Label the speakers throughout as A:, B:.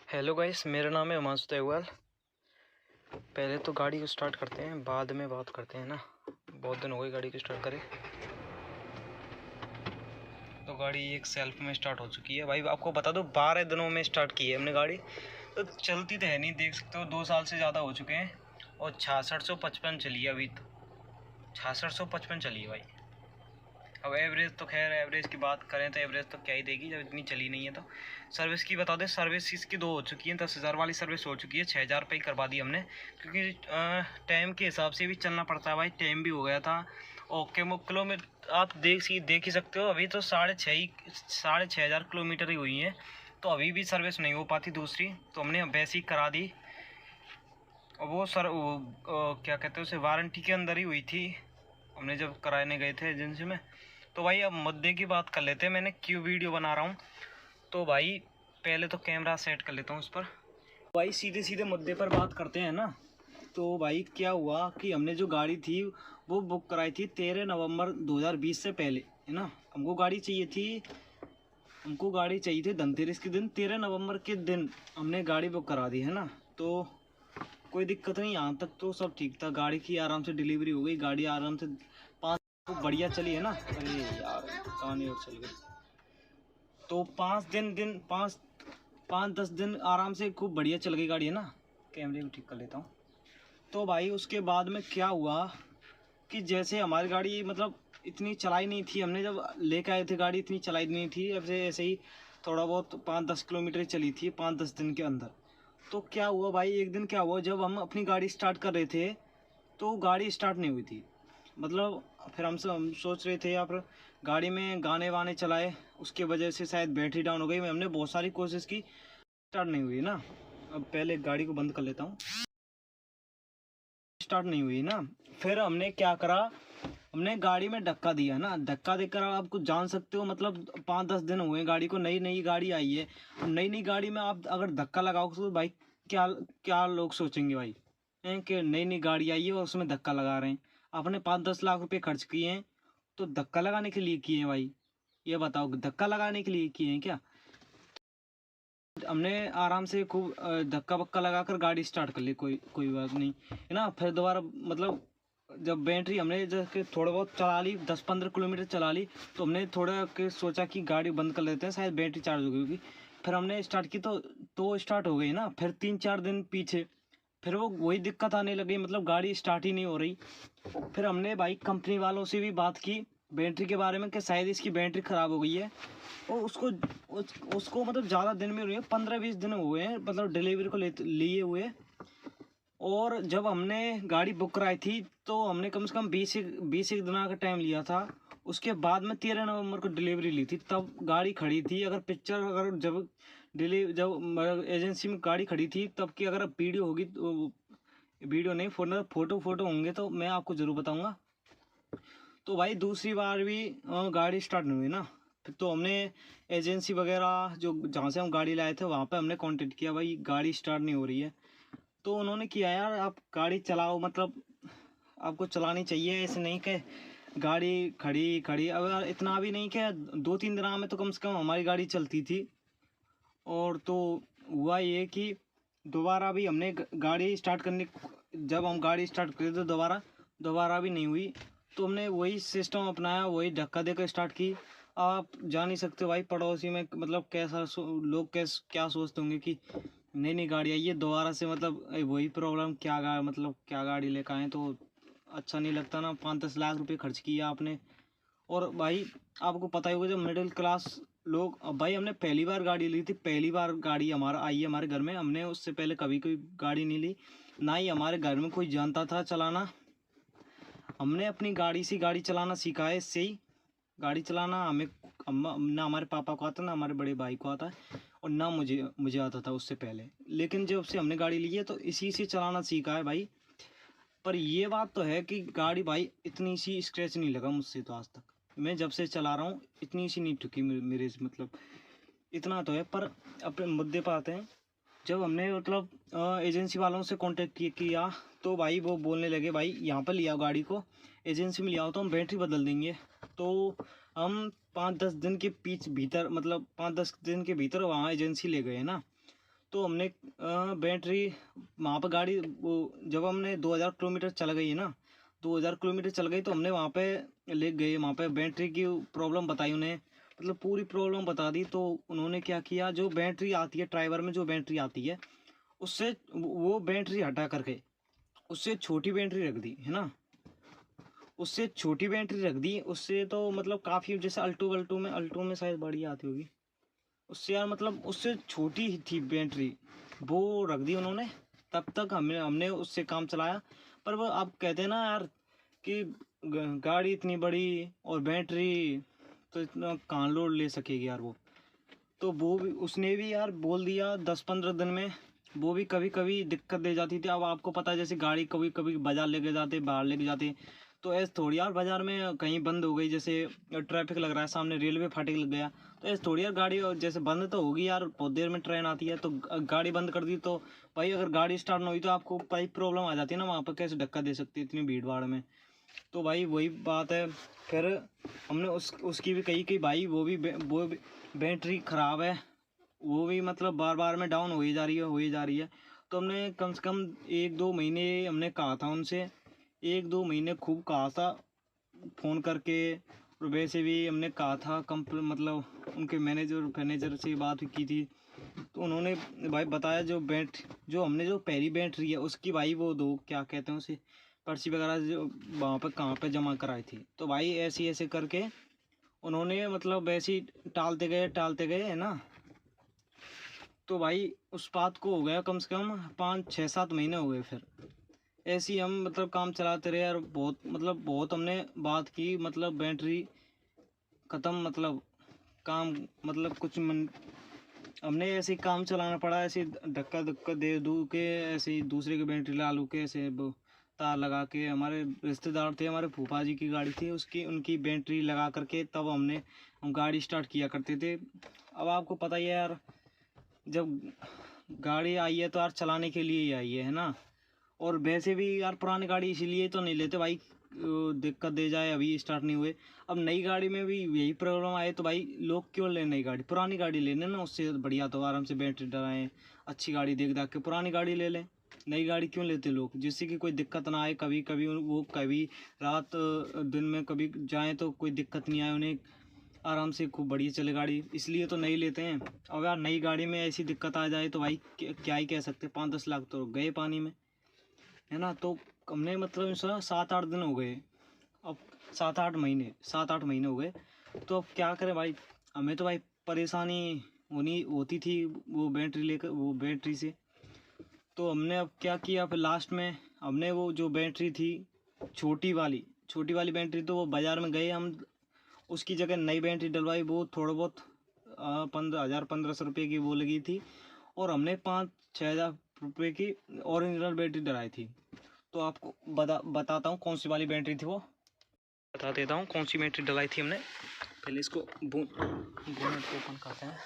A: Hello guys, मेरा नाम है हिमांशु तेगवाल। पहले तो गाड़ी को स्टार्ट करते हैं, बाद में बात करते हैं ना। बहुत दिन हो गए गाड़ी को स्टार्ट करे। तो गाड़ी एक सेल्फ में स्टार्ट हो चुकी है भाई। आपको बता दो 12 दिनों में स्टार्ट की है हमने गाड़ी। तो चलती तो है नहीं, देख सकते हो 2 साल से ज़्यादा हो चुके हैं। और 6655 चली है अभी तो। 6655 चली है भाई। अब एवरेज तो खैर एवरेज की बात करें तो एवरेज तो क्या ही देगी जब इतनी चली नहीं है। तो सर्विस की बता दें, सर्विस इसकी 2 हो चुकी हैं। 10,000 वाली सर्विस हो चुकी है, 6,000 पे ही करवा दी हमने, क्योंकि टाइम के हिसाब से भी चलना पड़ता है भाई। टाइम भी हो गया था। ओके किलोमीटर आप देख ही सकते हो। अभी तो 6,500 किलोमीटर ही हुई है, तो अभी भी सर्विस नहीं हो पाती दूसरी, तो हमने वैसे ही करा दी। और वो क्या कहते हैं उसे, वारंटी के अंदर ही हुई थी हमने जब कराने गए थे एजेंसी में। तो भाई अब मुद्दे की बात कर लेते हैं, मैंने क्यों वीडियो बना रहा हूँ। तो भाई पहले तो कैमरा सेट कर लेता हूँ उस पर। भाई सीधे सीधे मुद्दे पर बात करते हैं ना। तो भाई क्या हुआ कि हमने जो गाड़ी थी वो बुक कराई थी 13 नवंबर 2020 से पहले, है ना। हमको गाड़ी चाहिए थी धनतेरस के दिन, 13 नवंबर के दिन हमने गाड़ी बुक करा दी, है ना। तो कोई दिक्कत नहीं, यहाँ तक तो सब ठीक था। गाड़ी की आराम से डिलीवरी हो गई, गाड़ी आराम से 5 बढ़िया चली, है ना। अरे यार कहानी और चल गई। तो 5-10 दिन आराम से खूब बढ़िया चल गई गाड़ी, है ना। कैमरे भी ठीक कर लेता हूँ। तो भाई उसके बाद में क्या हुआ कि जैसे हमारी गाड़ी मतलब इतनी चलाई नहीं थी, हमने जब लेके आए थे गाड़ी इतनी चलाई नहीं थी। ऐसे ही थोड़ा बहुत 5-10 किलोमीटर चली थी 5-10 दिन के अंदर। तो क्या हुआ भाई, एक दिन क्या हुआ, जब हम अपनी गाड़ी स्टार्ट कर रहे थे तो गाड़ी स्टार्ट नहीं हुई थी। मतलब फिर हम सोच रहे थे, या फिर गाड़ी में गाने वाने चलाए, उसके वजह से शायद बैटरी डाउन हो गई। हमने बहुत सारी कोशिश की, स्टार्ट नहीं हुई ना। अब पहले गाड़ी को बंद कर लेता हूँ। स्टार्ट नहीं हुई ना। फिर हमने क्या करा, हमने गाड़ी में धक्का दिया ना। धक्का देकर आप कुछ जान सकते हो, मतलब 5-10 दिन हुए गाड़ी को, नई नई गाड़ी आई है। नई नई गाड़ी में आप अगर धक्का लगाओगे तो भाई क्या क्या लोग सोचेंगे भाई, हैं कि नई नई गाड़ी आई है और उसमें धक्का लगा रहे हैं। आपने 5-10 लाख रुपए खर्च किए हैं तो धक्का लगाने के लिए किए हैं भाई। ये बताओ, धक्का लगाने के लिए किए हैं क्या। हमने आराम से खूब धक्का वक्का लगाकर गाड़ी स्टार्ट कर ली, कोई कोई बात नहीं, है ना। फिर दोबारा मतलब जब बैटरी हमने जैसे थोड़ा बहुत चला ली, 10-15 किलोमीटर चला ली, तो हमने थोड़ा के सोचा कि गाड़ी बंद कर लेते हैं, शायद बैटरी चार्ज हो गई होगी। फिर हमने स्टार्ट की तो स्टार्ट हो गई ना। फिर 3-4 दिन पीछे फिर वो वही दिक्कत आने लगी, मतलब गाड़ी स्टार्ट ही नहीं हो रही। फिर हमने भाई कंपनी वालों से भी बात की बैटरी के बारे में कि शायद इसकी बैटरी ख़राब हो गई है। और उसको मतलब ज़्यादा दिन में हुए हैं, 15-20 दिन हुए हैं मतलब डिलीवरी को लिए हुए। और जब हमने गाड़ी बुक कराई थी तो हमने कम से कम 20 एक दिन का टाइम लिया था। उसके बाद में 13 नवंबर को डिलीवरी ली थी, तब गाड़ी खड़ी थी। अगर जब एजेंसी में गाड़ी खड़ी थी तब की अगर वीडियो होगी तो, वीडियो नहीं फोटो होंगे तो मैं आपको ज़रूर बताऊंगा। तो भाई दूसरी बार भी गाड़ी स्टार्ट नहीं हुई ना। फिर तो हमने एजेंसी वगैरह जो जहाँ से हम गाड़ी लाए थे वहाँ पे हमने कांटेक्ट किया, भाई गाड़ी स्टार्ट नहीं हो रही है। तो उन्होंने किया, यार आप गाड़ी चलाओ, मतलब आपको चलानी चाहिए, ऐसे नहीं कि गाड़ी खड़ी खड़ी। अब इतना भी नहीं कि 2-3 दिन में तो कम से कम हमारी गाड़ी चलती थी। और तो हुआ ये कि दोबारा भी हमने गाड़ी स्टार्ट करने, जब हम गाड़ी स्टार्ट करे तो दोबारा भी नहीं हुई। तो हमने वही सिस्टम अपनाया, वही धक्का देकर स्टार्ट की। आप जान ही सकते हो भाई पड़ोसी में मतलब लोग क्या सोचते होंगे कि नई नई गाड़ी आई है दोबारा से, मतलब वही प्रॉब्लम, मतलब क्या गाड़ी लेकर आए। तो अच्छा नहीं लगता ना, 5-10 लाख रुपए खर्च किया आपने। और भाई आपको पता ही होगा, जब मिडिल क्लास लोग, अब भाई हमने पहली बार गाड़ी ली थी, पहली बार गाड़ी हमारा आई है हमारे घर में। हमने उससे पहले कभी कोई गाड़ी नहीं ली, ना ही हमारे घर में कोई जानता था चलाना। हमने अपनी गाड़ी से गाड़ी चलाना सीखा है, इससे ही गाड़ी चलाना हमें ना हमारे पापा को आता, ना हमारे बड़े भाई को आता, और ना मुझे मुझे आता था उससे पहले। लेकिन जब से हमने गाड़ी ली है तो इसी से चलाना सीखा है भाई। पर ये बात तो है कि गाड़ी भाई इतनी सी स्क्रैच नहीं लगा मुझसे तो आज तक। मैं जब से चला रहा हूँ इतनी सी नहीं ठुकी मेरे से, मतलब इतना तो है। पर अपने मुद्दे पर आते हैं। जब हमने मतलब एजेंसी वालों से कांटेक्ट किया तो भाई वो बोलने लगे, भाई यहाँ पर ले आओ गाड़ी को, एजेंसी में ले आओ तो हम बैटरी बदल देंगे। तो हम 5-10 दिन के भीतर, मतलब 5-10 दिन के भीतर वहाँ एजेंसी ले गए ना। तो हमने बैटरी वहाँ पर गाड़ी वो जब हमने 2000 किलोमीटर चल गई है ना, 2000 किलोमीटर चल गई तो हमने वहाँ पे ले गए, वहाँ पे बैटरी की प्रॉब्लम बताई उन्हें, मतलब पूरी प्रॉब्लम बता दी। तो उन्होंने क्या किया, जो बैटरी आती है ड्राइवर में, जो बैटरी आती है उससे वो बैटरी हटा करके उससे छोटी बैटरी रख दी है ना, उससे छोटी बैटरी रख दी। उससे तो मतलब काफ़ी, जैसे अल्टो में शायद बड़ी आती होगी, उससे यार मतलब उससे छोटी ही थी बैटरी, वो रख दी उन्होंने। तब तक हमने उससे काम चलाया। पर वो आप कहते हैं ना यार कि गाड़ी इतनी बड़ी और बैटरी तो इतना कहाँ लोड ले सकेगी यार वो। तो वो भी उसने भी यार बोल दिया 10-15 दिन में, वो भी कभी कभी दिक्कत दे जाती थी। अब आपको पता है जैसे गाड़ी कभी कभी बाजार लेके जाते, बाहर लेके जाते, तो ऐसे थोड़ी यार बाजार में कहीं बंद हो गई, जैसे ट्रैफिक लग रहा है सामने, रेलवे फाटक लग गया, तो ऐसे थोड़ी यार गाड़ी और जैसे बंद तो होगी यार, बहुत देर में ट्रेन आती है, तो गाड़ी बंद कर दी तो भाई अगर गाड़ी स्टार्ट ना हुई तो आपको भाई प्रॉब्लम आ जाती है ना, वहाँ पर कैसे धक्का दे सकती है इतनी भीड़ भाड़ में। तो भाई वही बात है। फिर हमने उसकी भी कही कि भाई वो भी बैटरी ख़राब है, वो भी मतलब बार बार में डाउन हो ही जा रही है, हो ही जा रही है। तो हमने कम से कम 1-2 महीने हमने कहा था उनसे, 1-2 महीने खूब कहा था फ़ोन करके। और वैसे भी हमने कहा था मतलब उनके मैनेजर से बात की थी। तो उन्होंने भाई बताया जो हमने जो पहली बैटरी है उसकी भाई वो दो क्या कहते हैं उसे, पर्ची वगैरह जो वहाँ पर कहाँ पे जमा कराई थी। तो भाई ऐसे ऐसे करके उन्होंने मतलब वैसे ही टालते गए है ना। तो भाई उस बात को हो गया कम से कम 5-6-7 महीने हो गए। फिर ऐसे ही हम मतलब काम चलाते रहे और बहुत हमने बात की, मतलब बैटरी ख़त्म, मतलब काम मतलब हमने ऐसे ही काम चलाना पड़ा, ऐसे धक्का धक्का दे दू के, ऐसे ही दूसरे की बैटरी ला लू के, ऐसे तार लगा के। हमारे रिश्तेदार थे, हमारे फूफा जी की गाड़ी थी, उसकी उनकी बैटरी लगा करके तब हम गाड़ी स्टार्ट किया करते थे। अब आपको पता ही है यार, जब गाड़ी आई है तो यार चलाने के लिए ही आई है ना। और वैसे भी यार पुरानी गाड़ी इसीलिए तो नहीं लेते भाई, दिक्कत दे जाए अभी स्टार्ट नहीं हुए। अब नई गाड़ी में भी यही प्रॉब्लम आए तो भाई लोग क्यों ले नई गाड़ी, पुरानी गाड़ी लेने ना, उससे बढ़िया तो आराम से बैटरी डलाएं, अच्छी गाड़ी देख दाख के पुरानी गाड़ी ले लें। नई गाड़ी क्यों लेते लोग, जिससे कि कोई दिक्कत ना आए, कभी कभी वो कभी रात दिन में कभी जाएँ तो कोई दिक्कत नहीं आए उन्हें, आराम से खूब बढ़िया चले गाड़ी, इसलिए तो नहीं लेते हैं। अब यार नई गाड़ी में ऐसी दिक्कत आ जाए तो भाई क्या ही कह सकते, 5-10 लाख तो गए पानी में, है ना। तो हमने मतलब इस 7-8 दिन हो गए, अब 7-8 महीने हो गए। तो अब क्या करें भाई, हमें तो भाई परेशानी होनी होती थी वो बैटरी लेकर, वो बैटरी से। तो हमने अब क्या किया, फिर लास्ट में हमने वो जो बैटरी थी छोटी वाली बैटरी, तो वो बाज़ार में गए हम, उसकी जगह नई बैटरी डलवाई। वो थोड़ा बहुत 15,000-1500 रुपये की वो लगी थी, और हमने 5-6 हज़ार रुपये की ओरिजिनल बैटरी डलाई थी। तो आपको बताता हूँ कौन सी वाली बैटरी थी वो, बता देता हूँ कौन सी बैटरी डलाई थी हमने। पहले इसको बोनट को ओपन करते हैं।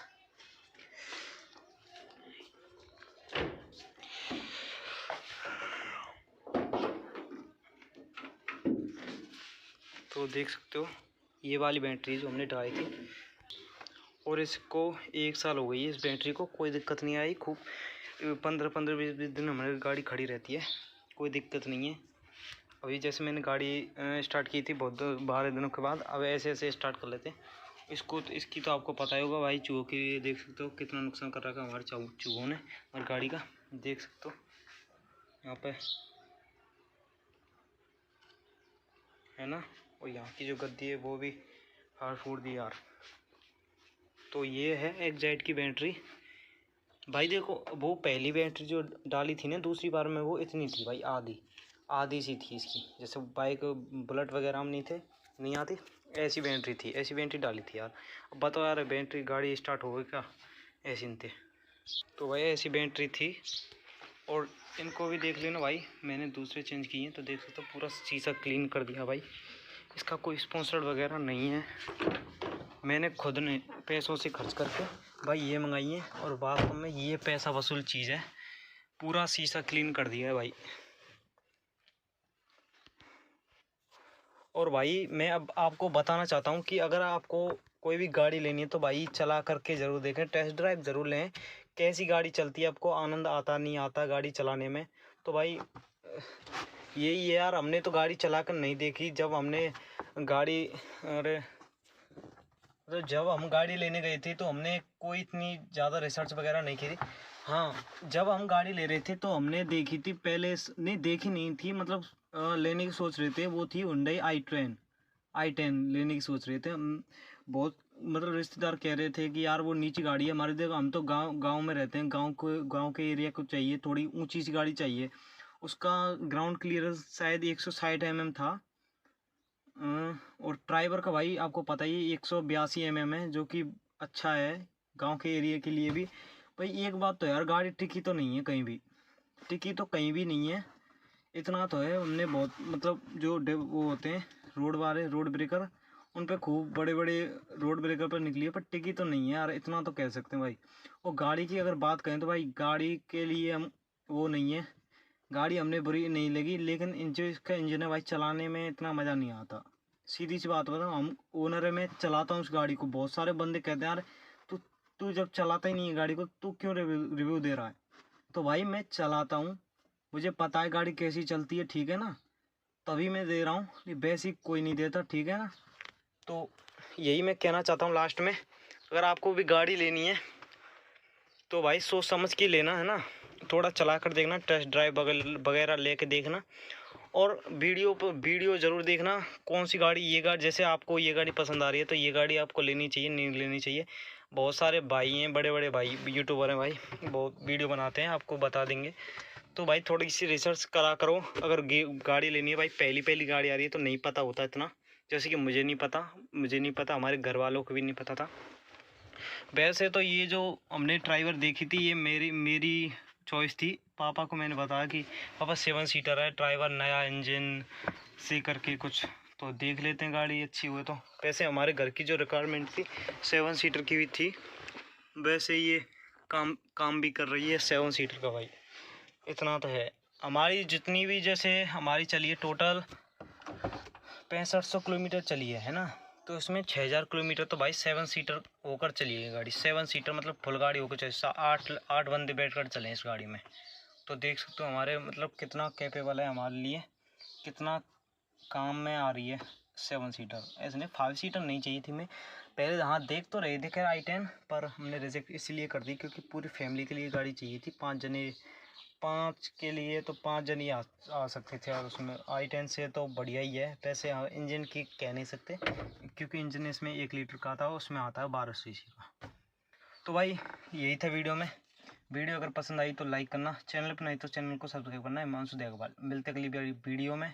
A: तो देख सकते हो ये वाली बैटरी जो हमने डलाई थी, और इसको 1 साल हो गई है इस बैटरी को, कोई दिक्कत नहीं आई। खूब 15-20 दिन हमारी गाड़ी खड़ी रहती है, कोई दिक्कत नहीं है। अभी जैसे मैंने गाड़ी स्टार्ट की थी बहुत 12 दिनों के बाद, अब ऐसे ऐसे स्टार्ट कर लेते हैं इसको। तो इसकी तो आपको पता ही होगा भाई, चूहों की देख सकते हो कितना नुकसान कर रखा है हमारे चूहों ने हमारी गाड़ी का, देख सकते हो यहाँ पे, है ना। और यहाँ की जो गद्दी है वो भी फाड़ फूड़ दी यार। तो ये है एक्साइड की बैटरी भाई। देखो वो पहली बैटरी जो डाली थी ना दूसरी बार में, वो इतनी थी भाई, आधी सी थी इसकी, जैसे बाइक बुलेट वगैरह में नहीं आती, ऐसी बैटरी थी, ऐसी बैटरी डाली थी यार। अब बताओ यार बैटरी गाड़ी स्टार्ट हो गई क्या ऐसी नहीं थे। तो भाई ऐसी बैटरी थी। और इनको भी देख लेना भाई, मैंने दूसरे चेंज किए हैं, तो देख सकते हो पूरा शीशा क्लीन कर दिया भाई। इसका कोई स्पॉन्सर वगैरह नहीं है, मैंने खुद ने पैसों से खर्च करके भाई ये मंगाई है, और वास्तव में ये पैसा वसूल चीज़ है। पूरा शीशा क्लीन कर दिया है भाई। और भाई मैं अब आपको बताना चाहता हूँ कि अगर आपको कोई भी गाड़ी लेनी है तो भाई चला करके ज़रूर देखें, टेस्ट ड्राइव ज़रूर लें, कैसी गाड़ी चलती है, आपको आनंद आता नहीं आता गाड़ी चलाने में। तो भाई यही है यार, हमने तो गाड़ी चलाकर नहीं देखी। जब हमने गाड़ी अरे तो जब हम गाड़ी लेने गए थे तो हमने कोई इतनी ज़्यादा रिसर्च वगैरह नहीं की थी। हाँ, जब हम गाड़ी ले रहे थे तो हमने देखी थी पहले, नहीं देखी नहीं थी, मतलब लेने की सोच रहे थे। वो थी हुंडई i10 लेने की सोच रहे थे हम। बहुत मतलब रिश्तेदार कह रहे थे कि यार वो नीची गाड़ी है हमारे, देखो हम तो गांव में रहते हैं, गांव के एरिया को चाहिए, थोड़ी ऊंची सी गाड़ी चाहिए। उसका ग्राउंड क्लियरेंस शायद 160 mm था। और ड्राइवर का भाई आपको पता ही 182 mm है, जो कि अच्छा है गांव के एरिया के लिए भी। भाई एक बात तो यार, गाड़ी टिकी तो नहीं है कहीं भी, टिकी तो कहीं भी नहीं है। इतना तो है, हमने बहुत मतलब जो वो होते हैं रोड वाले, रोड ब्रेकर, उन पे खूब बड़े बड़े रोड ब्रेकर पर निकली है, पर टिकी तो नहीं है यार, इतना तो कह सकते हैं भाई। और गाड़ी की अगर बात करें तो भाई गाड़ी के लिए हम वो नहीं है, गाड़ी हमने बुरी नहीं लगी, लेकिन जो इसका इंजन है भाई चलाने में इतना मज़ा नहीं आता। सीधी सी बात बताऊँ, हम ओनर है, मैं चलाता हूँ उस गाड़ी को, बहुत सारे बंदे कहते हैं यार तू तू जब चलाता ही नहीं है गाड़ी को, तू क्यों रिव्यू दे रहा है। तो भाई मैं चलाता हूँ, मुझे पता है गाड़ी कैसी चलती है, ठीक है ना, तभी मैं दे रहा हूँ, वैसे कोई नहीं देता, ठीक है ना। तो यही मैं कहना चाहता हूँ लास्ट में, अगर आपको भी गाड़ी लेनी है तो भाई सोच समझ के लेना, है ना। थोड़ा चला कर देखना, टेस्ट ड्राइव वगैरह लेके देखना, और वीडियो ज़रूर देखना कौन सी गाड़ी, ये गाड़ी जैसे आपको ये गाड़ी पसंद आ रही है तो ये गाड़ी आपको लेनी चाहिए, नहीं लेनी चाहिए। बहुत सारे भाई हैं, बड़े बड़े भाई यूट्यूबर हैं भाई, बहुत वीडियो बनाते हैं, आपको बता देंगे। तो भाई थोड़ी सी रिसर्च करा करो, अगर गाड़ी लेनी है भाई, पहली पहली गाड़ी आ रही है तो नहीं पता होता इतना, जैसे कि मुझे नहीं पता, हमारे घर वालों को भी नहीं पता था। वैसे तो ये जो हमने ड्राइवर देखी थी ये मेरी चॉइस थी। पापा को मैंने बताया कि पापा 7 सीटर है, ड्राइवर नया इंजन से करके कुछ, तो देख लेते हैं गाड़ी अच्छी हुई तो। वैसे हमारे घर की जो रिक्वायरमेंट थी 7 सीटर की भी थी, वैसे ये काम भी कर रही है 7 सीटर का भाई। इतना तो है, हमारी जितनी भी जैसे हमारी चली है टोटल 6500 किलोमीटर चली है ना। तो इसमें 6000 किलोमीटर तो भाई 7 सीटर होकर चली है गाड़ी, 7 सीटर मतलब फुल गाड़ी होकर चले, आठ बंदे बैठ कर चले इस गाड़ी में। तो देख सकते हो हमारे मतलब कितना कैपेबल है हमारे लिए, कितना काम में आ रही है 7 सीटर। ऐसे नहीं 5 सीटर नहीं चाहिए थी, मैं पहले हाँ देख तो रहे थे खैर i10, पर हमने रिजेक्ट इसलिए कर दी क्योंकि पूरी फैमिली के लिए गाड़ी चाहिए थी, 5 के लिए, तो 5 जन ही आ सकते थे। और उसमें i10 से तो बढ़िया ही है। वैसे इंजन की कह नहीं सकते क्योंकि इंजन इसमें 1 लीटर का था, उसमें आता है 12 सीसी का। तो भाई यही था वीडियो में। वीडियो अगर पसंद आई तो लाइक करना, चैनल पर नहीं तो चैनल को सब्सक्राइब करना। हिमांशु देगवाल, मिलते अगली वीडियो में।